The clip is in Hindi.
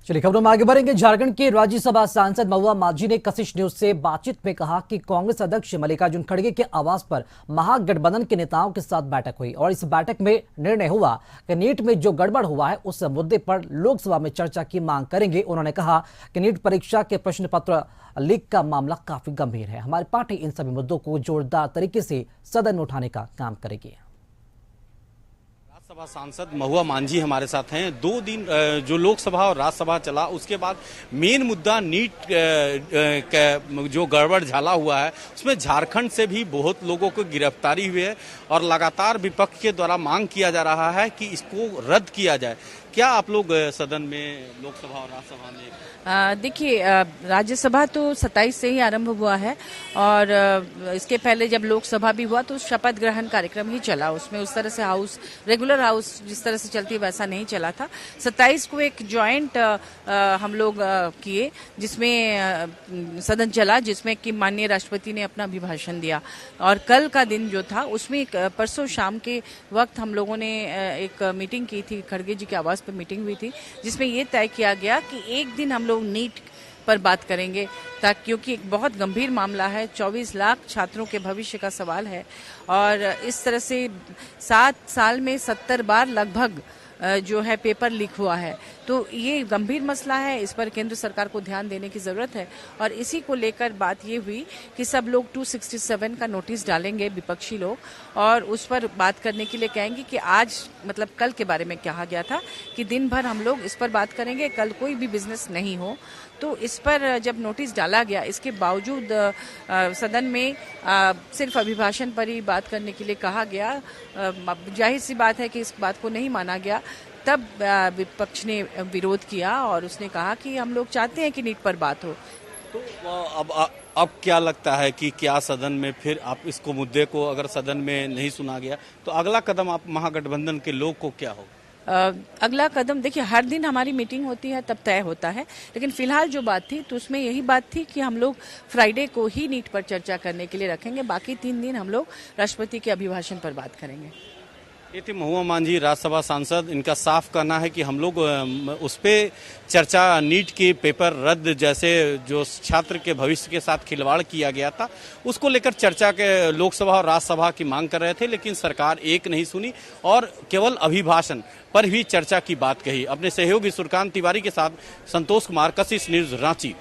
चलिए खबरों में आगे बढ़ेंगे। झारखंड के राज्यसभा सांसद महुआ माझी ने कशिश न्यूज से बातचीत में कहा कि कांग्रेस अध्यक्ष मल्लिकार्जुन खड़गे के आवास पर महागठबंधन के नेताओं के साथ बैठक हुई और इस बैठक में निर्णय हुआ कि नीट में जो गड़बड़ हुआ है उस मुद्दे पर लोकसभा में चर्चा की मांग करेंगे। उन्होंने कहा कि नीट परीक्षा के प्रश्न पत्र लीक का मामला काफी गंभीर है। हमारी पार्टी इन सभी मुद्दों को जोरदार तरीके से सदन में उठाने का काम करेगी। राज्यसभा सांसद महुआ मांझी हमारे साथ हैं। 2 दिन जो लोकसभा और राज्यसभा चला उसके बाद मेन मुद्दा नीट जो गड़बड़ झाला हुआ है उसमें झारखंड से भी बहुत लोगों को गिरफ्तारी हुई है और लगातार विपक्ष के द्वारा मांग किया जा रहा है कि इसको रद्द किया जाए। क्या आप लोग सदन में लोकसभा और राज्यसभा में देखिए, राज्यसभा तो 27 से ही आरंभ हुआ है और इसके पहले जब लोकसभा भी हुआ तो शपथ ग्रहण कार्यक्रम ही चला। उसमें उस तरह से हाउस रेगुलर हाउस जिस तरह से चलती है वैसा नहीं चला था। 27 को एक जॉइंट हम लोग किए जिसमें सदन चला, जिसमें कि माननीय राष्ट्रपति ने अपना अभिभाषण दिया और कल का दिन जो था उसमें परसों शाम के वक्त हम लोगों ने एक मीटिंग की थी। खड़गे जी के आवास पर मीटिंग हुई थी जिसमें ये तय किया गया कि एक दिन हम लोग नीट पर बात करेंगे ताकि क्योंकि एक बहुत गंभीर मामला है। 24 लाख छात्रों के भविष्य का सवाल है और इस तरह से 7 साल में 70 बार लगभग जो है पेपर लीक हुआ है, तो ये गंभीर मसला है। इस पर केंद्र सरकार को ध्यान देने की जरूरत है और इसी को लेकर बात ये हुई कि सब लोग 267 का नोटिस डालेंगे विपक्षी लोग और उस पर बात करने के लिए कहेंगे कि आज मतलब कल के बारे में कहा गया था कि दिन भर हम लोग इस पर बात करेंगे, कल कोई भी बिजनेस नहीं हो। तो इस पर जब नोटिस डाला गया, इसके बावजूद सदन में सिर्फ अभिभाषण पर ही बात करने के लिए कहा गया। जाहिर सी बात है कि इस बात को नहीं माना गया। तब विपक्ष ने विरोध किया और उसने कहा कि हम लोग चाहते हैं कि नीट पर बात हो। तो अब क्या लगता है कि क्या सदन में फिर आप इसको मुद्दे को अगर सदन में नहीं सुना गया तो अगला कदम आप महागठबंधन के लोग को क्या होगा? अगला कदम देखिए, हर दिन हमारी मीटिंग होती है तब तय होता है, लेकिन फिलहाल जो बात थी तो उसमें यही बात थी कि हम लोग फ्राइडे को ही नीट पर चर्चा करने के लिए रखेंगे। बाकी 3 दिन हम लोग राष्ट्रपति के अभिभाषण पर बात करेंगे। ये थे महुआ मांझी, राज्यसभा सांसद। इनका साफ कहना है कि हम लोग उस पर चर्चा नीट के पेपर रद्द जैसे जो छात्र के भविष्य के साथ खिलवाड़ किया गया था उसको लेकर चर्चा के लोकसभा और राज्यसभा की मांग कर रहे थे, लेकिन सरकार एक नहीं सुनी और केवल अभिभाषण पर भी चर्चा की बात कही। अपने सहयोगी सुरकांत तिवारी के साथ संतोष कुमार, कशिश न्यूज, रांची।